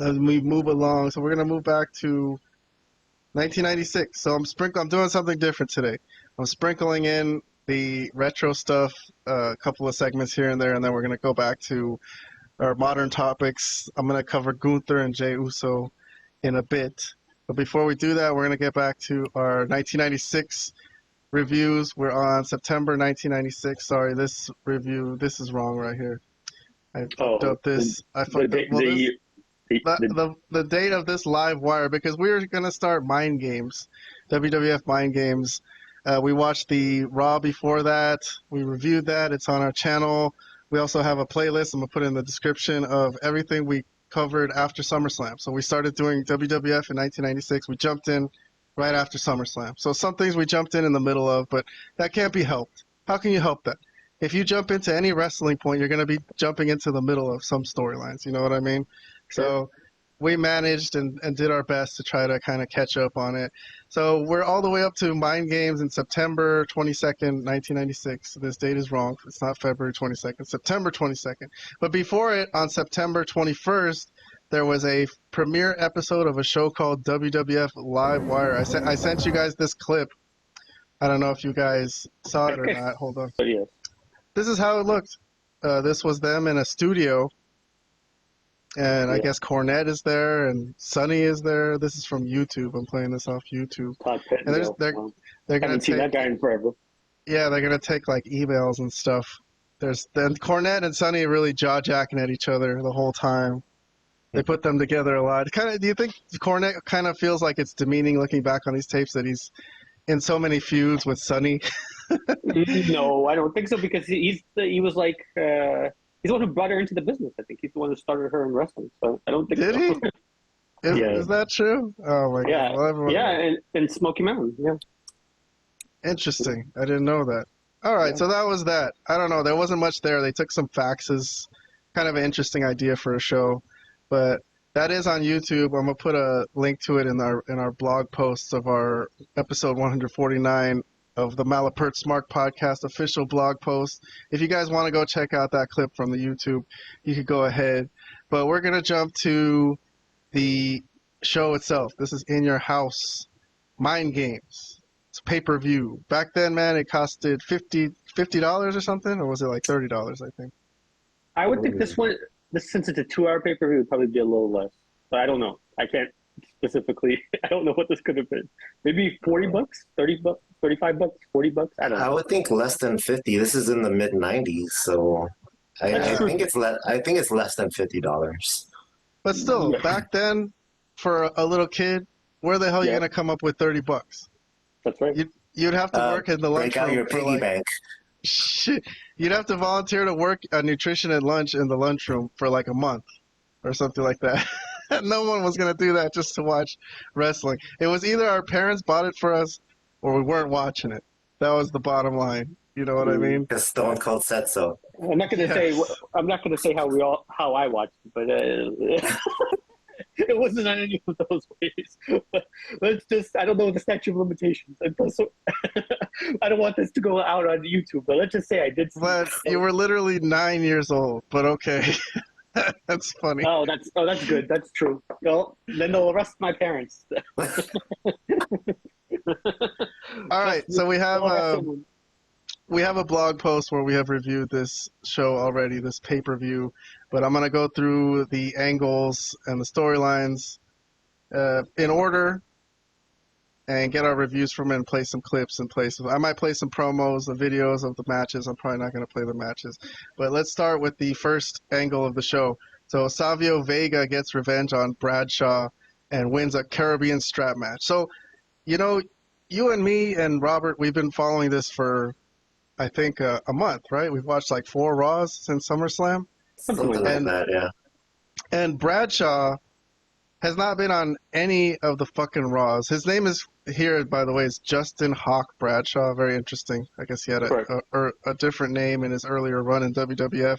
as we move along. So we're gonna move back to 1996. So I'm doing something different today. I'm sprinkling in the retro stuff, a couple of segments here and there, and then we're gonna go back to our modern topics. I'm gonna cover Gunther and Jey Uso in a bit. But before we do that, we're gonna get back to our 1996 reviews. We're on September 1996. Sorry, this is wrong right here. I fucked up this. I fucked up. Well, the date of this Livewire, because we were going to start Mind Games, WWF Mind Games. We watched the Raw before that. We reviewed that. It's on our channel. We also have a playlist I'm going to put in the description of everything we covered after SummerSlam. So we started doing WWF in 1996. We jumped in right after SummerSlam. So some things we jumped in the middle of, but that can't be helped. How can you help that? If you jump into any wrestling point, you're going to be jumping into the middle of some storylines. You know what I mean? Sure. So we managed and did our best to try to kind of catch up on it. So we're all the way up to Mind Games in September 22nd, 1996. This date is wrong. It's not February 22nd, September 22nd. But before it, on September 21st, there was a premiere episode of a show called WWF Livewire. I sent you guys this clip. I don't know if you guys saw it or not. Hold on. Yes. This is how it looked. This was them in a studio. And I guess Cornette is there and Sonny is there. This is from YouTube. I'm playing this off YouTube. And they're going haven't seen that guy in forever. Yeah, they're going to take like emails and stuff. Then Cornette and Sonny really jaw-jacking at each other the whole time. They put them together a lot. Do you think Cornette kind of feels like it's demeaning looking back on these tapes that he's in so many feuds with Sonny? No, I don't think so, because he was like he's the one who brought her into the business. I think he's the one who started her in wrestling. So I don't think. Did so. he? Is that true? Oh my god! Well, and Smoky Mountain. Yeah. Interesting. I didn't know that. All right, so that was that. I don't know. There wasn't much there. They took some faxes. Kind of an interesting idea for a show, but that is on YouTube. I'm gonna put a link to it in our blog posts of our episode 149 of the Malapert Smark Podcast official blog post. If you guys want to go check out that clip from the YouTube, you could go ahead. But we're gonna jump to the show itself. This is In Your House Mind Games. It's a pay-per-view. Back then, man, it costed $50 or something, or was it like $30? I think. I would think this since it's a 2-hour pay-per-view, would probably be a little less. But I don't know. I can't specifically. I don't know what this could have been. Maybe $40, $30, $35, $40. I don't know. I would think less than 50. This is in the mid 90s, so I think it's less than $50. But still, back then, for a little kid, where the hell are you gonna come up with $30? That's right. You'd have to work in the lunchroom. Break out your piggy bank. Shit, you'd have to volunteer to work nutrition and lunch in the lunchroom for like a month or something like that. No one was going to do that just to watch wrestling. It was either our parents bought it for us or we weren't watching it. That was the bottom line. You know what I mean? Because Stone Cold said so. I'm not going to say how I watched it, but it wasn't on any of those ways. But I don't know the statute of limitations. I don't want this to go out on YouTube, but let's just say I did. But you were literally 9 years old, but okay. That's funny. Oh, that's good. That's true. Well, then they'll arrest my parents. All right, so we have a blog post where we have reviewed this show already, this pay-per-view, but I'm going to go through the angles and the storylines in order and get our reviews from it and play some clips and I might play some promos, the videos of the matches. I'm probably not going to play the matches. But let's start with the first angle of the show. So Savio Vega gets revenge on Bradshaw and wins a Caribbean strap match. So, you know, you and me and Robert, we've been following this for, I think, a month, right? We've watched like 4 Raws since SummerSlam. Something like that, yeah. And Bradshaw has not been on any of the fucking Raws. His name is here, by the way, is Justin Hawk Bradshaw. Very interesting. I guess he had a different name in his earlier run in WWF.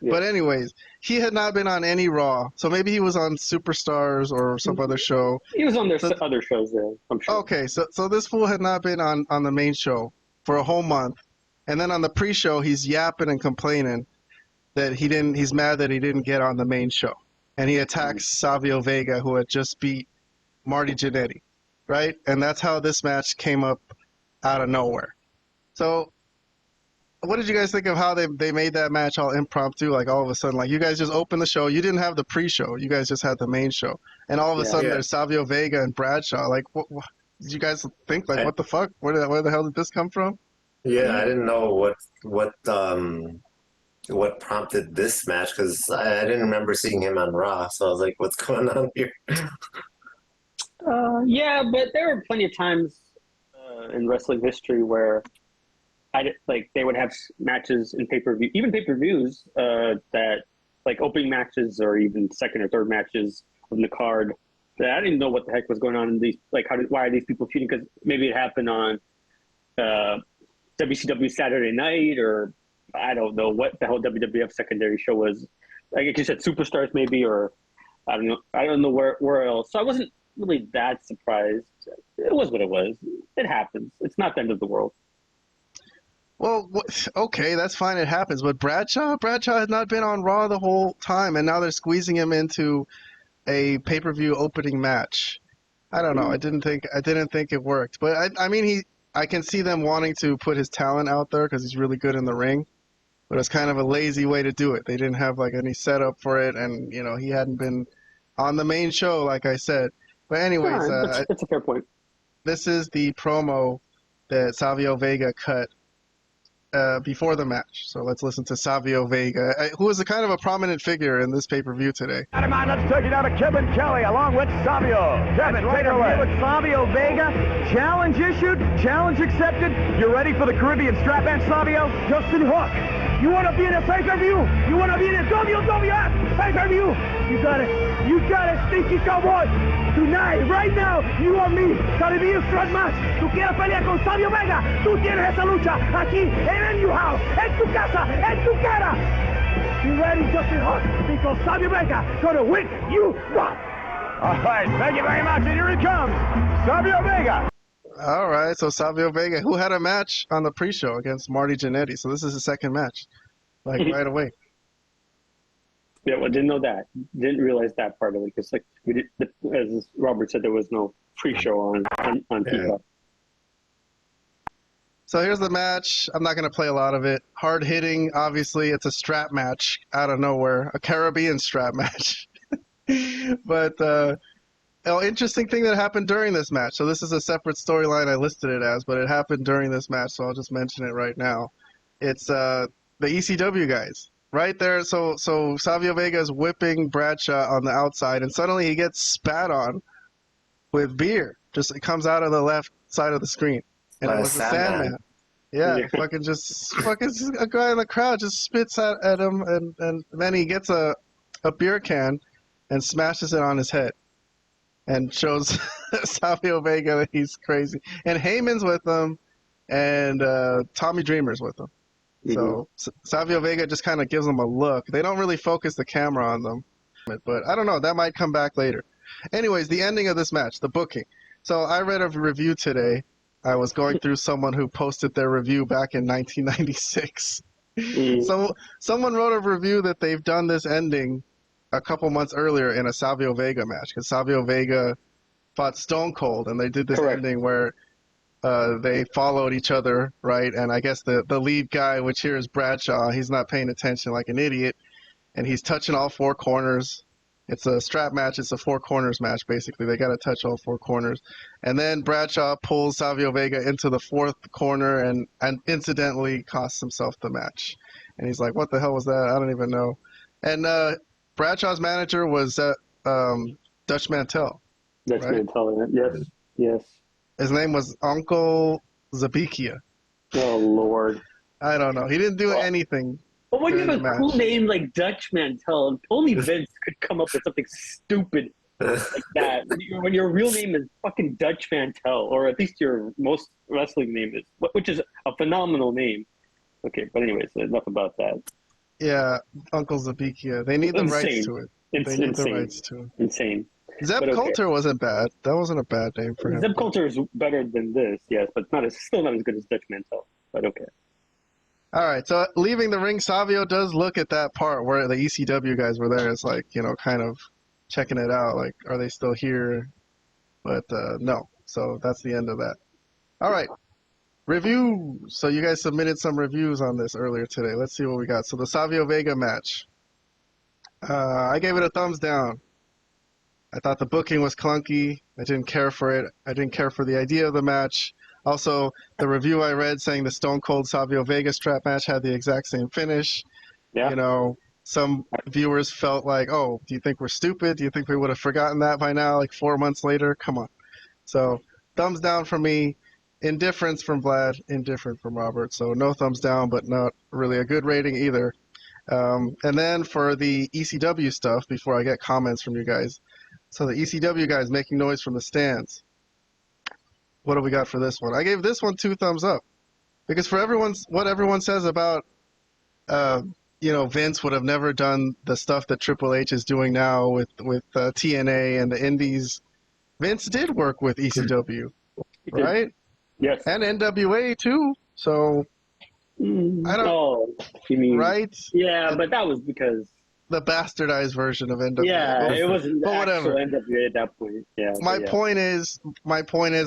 Yeah. But anyways, he had not been on any Raw. So maybe he was on Superstars or some other show. He was on other shows there, I'm sure. Okay, so this fool had not been on the main show for a whole month. And then on the pre-show, he's yapping and complaining that he's mad that he didn't get on the main show. and he attacks Savio Vega, who had just beat Marty Jannetty, right? And that's how this match came up out of nowhere. So what did you guys think of how they made that match all impromptu? Like all of a sudden, like you guys just opened the show. You didn't have the pre-show. You guys just had the main show. And all of a sudden there's Savio Vega and Bradshaw. Like what did you guys think? Like what the fuck? Where the hell did this come from? Yeah, I didn't know what prompted this match because I didn't remember seeing him on Raw. So I was like, what's going on here? Yeah, but there were plenty of times in wrestling history where they would have matches in pay-per-view, even pay-per-views that like opening matches or even second or third matches on the card that I didn't even know what the heck was going on in these. Like, why are these people feuding? Because maybe it happened on WCW Saturday Night, or I don't know what the whole WWF secondary show was. Like you said, Superstars maybe, or I don't know where else. So I wasn't really that surprised. It was what it was. It happens. It's not the end of the world. Well, okay, that's fine. It happens. But Bradshaw had not been on Raw the whole time, and now they're squeezing him into a pay-per-view opening match. I don't know. I didn't think it worked. But I mean, I can see them wanting to put his talent out there because he's really good in the ring. But it's kind of a lazy way to do it. They didn't have like any setup for it, and he hadn't been on the main show, like I said. But anyways, that's a fair point. This is the promo that Savio Vega cut before the match. So let's listen to Savio Vega, who is a kind of a prominent figure in this pay-per-view today. Let's take it out to Kevin Kelly along with Savio. Kevin, take it away. With Savio Vega, challenge issued, challenge accepted. You ready for the Caribbean strap match, Savio? Justin Hook. You want to be in a pay-per-view? You want to be in a WWF pay-per-view? You got it. You got it, Stinky Cowboy. Tonight, right now, you and me, Caribbean strap match. Tú quieres pelear con Savio Vega. Tú tienes esa lucha aquí en your house, en tu casa, en tu cara. You ready, Justin Hook? Because Savio Vega gonna win you one. All right, thank you very much, and here he comes, Savio Vega. All right, so Savio Vega, who had a match on the pre-show against Marty Jannetty, so this is his second match, like right away. Yeah, well, didn't know that. Didn't realize that part of it because, like, as Robert said, there was no pre-show on Peacock. So here's the match. I'm not going to play a lot of it. Hard hitting, obviously. It's a strap match out of nowhere, a Caribbean strap match. But interesting thing that happened during this match. So this is a separate storyline I listed it as, but it happened during this match, so I'll just mention it right now. It's the ECW guys. Right there, so Savio Vega is whipping Bradshaw on the outside, and suddenly he gets spat on with beer. Just it comes out of the left side of the screen, and it was the Sandman. Yeah, fucking a guy in the crowd just spits at him, and then he gets a beer can and smashes it on his head, and shows Savio Vega that he's crazy. And Heyman's with him, and Tommy Dreamer's with him. So Savio Vega just kind of gives them a look. They don't really focus the camera on them, but I don't know. That might come back later. Anyways, the ending of this match, the booking. So I read a review today. I was going through someone who posted their review back in 1996. So someone wrote a review that they've done this ending a couple months earlier in a Savio Vega match because Savio Vega fought Stone Cold, and they did this ending where they followed each other, right? And I guess the lead guy, which here is Bradshaw, he's not paying attention like an idiot, and he's touching all four corners. It's a strap match. It's a four corners match, basically. They got to touch all four corners. And then Bradshaw pulls Savio Vega into the fourth corner and incidentally costs himself the match. And he's like, what the hell was that? I don't even know. And Bradshaw's manager was Dutch Mantel. Dutch Mantel, yes. His name was Uncle Zabikia. Oh, Lord. I don't know. He didn't do anything. But when you have a cool name like Dutch Mantel, only Vince could come up with something stupid like that. When your real name is fucking Dutch Mantel, or at least your most wrestling name is, which is a phenomenal name. Okay, but anyways, enough about that. Yeah, Uncle Zabikia. They need the rights to it. They need the rights to it. Insane. Zeb Coulter wasn't bad. That wasn't a bad name for him. Zeb Coulter is better than this, yes, but still not as good as Dutch Mantel. But okay. All right, so leaving the ring, Savio does look at that part where the ECW guys were there. It's like, kind of checking it out. Like, are they still here? But no. So that's the end of that. All right. Review. So you guys submitted some reviews on this earlier today. Let's see what we got. So the Savio Vega match. I gave it a thumbs down. I thought the booking was clunky. I didn't care for it. I didn't care for the idea of the match. Also, the review I read saying the Stone Cold Savio Vega strap match had the exact same finish. Yeah. Some viewers felt like, oh, do you think we're stupid? Do you think we would have forgotten that by now, like 4 months later? Come on. So, thumbs down from me. Indifference from Vlad. Indifferent from Robert. So, no thumbs down, but not really a good rating either. And then for the ECW stuff, before I get comments from you guys. So, the ECW guys making noise from the stands. What do we got for this one? I gave this one 2 thumbs up because for what everyone says about, Vince would have never done the stuff that Triple H is doing now with TNA and the Indies. Vince did work with ECW, right? Yes. And NWA too. So I don't. Oh, you mean right? Yeah, but that was because the bastardized version of NWA. Yeah, it wasn't the but actual whatever. NWA at that point. Yeah. My point is,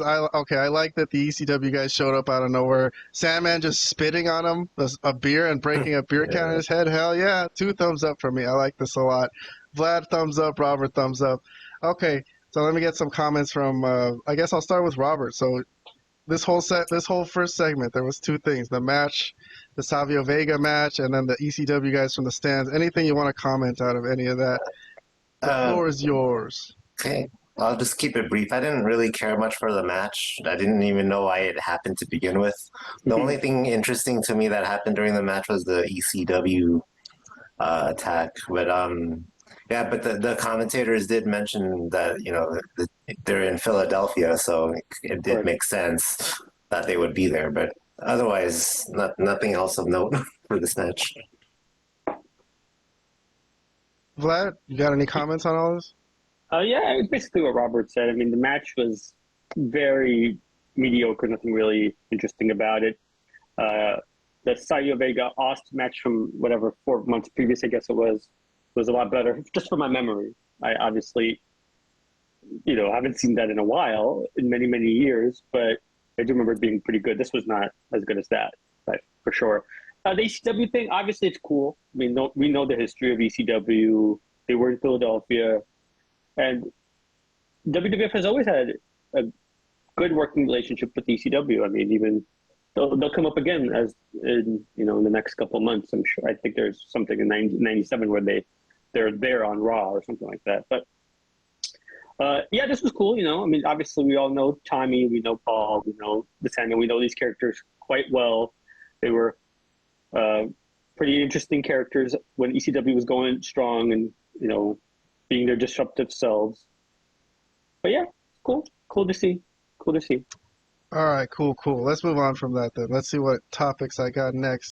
I like that the ECW guys showed up out of nowhere. Sandman just spitting on him, a beer and breaking a beer can in his head. Hell yeah, 2 thumbs up for me. I like this a lot. Vlad, thumbs up. Robert, thumbs up. Okay, so let me get some comments from. I guess I'll start with Robert. So this whole first segment, there was 2 things: the match, the Savio Vega match, and then the ECW guys from the stands. Anything you want to comment out of any of that? The floor is yours. Okay, I'll just keep it brief. I didn't really care much for the match. I didn't even know why it happened to begin with. The only thing interesting to me that happened during the match was the ECW attack. But but the commentators did mention that they're in Philadelphia, so it did make sense that they would be there. But otherwise, nothing else of note for this match. Vlad, you got any comments on all this? Yeah, basically what Robert said. I mean, the match was very mediocre, nothing really interesting about it. The Savio Vega Austin match from 4 months previous, I guess it was a lot better, just from my memory. I obviously, haven't seen that in a while, in many, many years, but I do remember it being pretty good. This was not as good as that, for sure. The ECW thing, obviously it's cool. I mean, we know the history of ECW. They were in Philadelphia. And WWF has always had a good working relationship with ECW. I mean, even they'll come up again in the next couple of months. I'm sure. I think there's something in 1997 where they're there on Raw or something like that. But this was cool. I mean, obviously we all know Tommy, we know Paul, we know the Sandman, we know these characters quite well. They were pretty interesting characters when ECW was going strong and being their disruptive selves. But yeah, cool to see. All right, cool. Let's move on from that then. Let's see what topics I got next.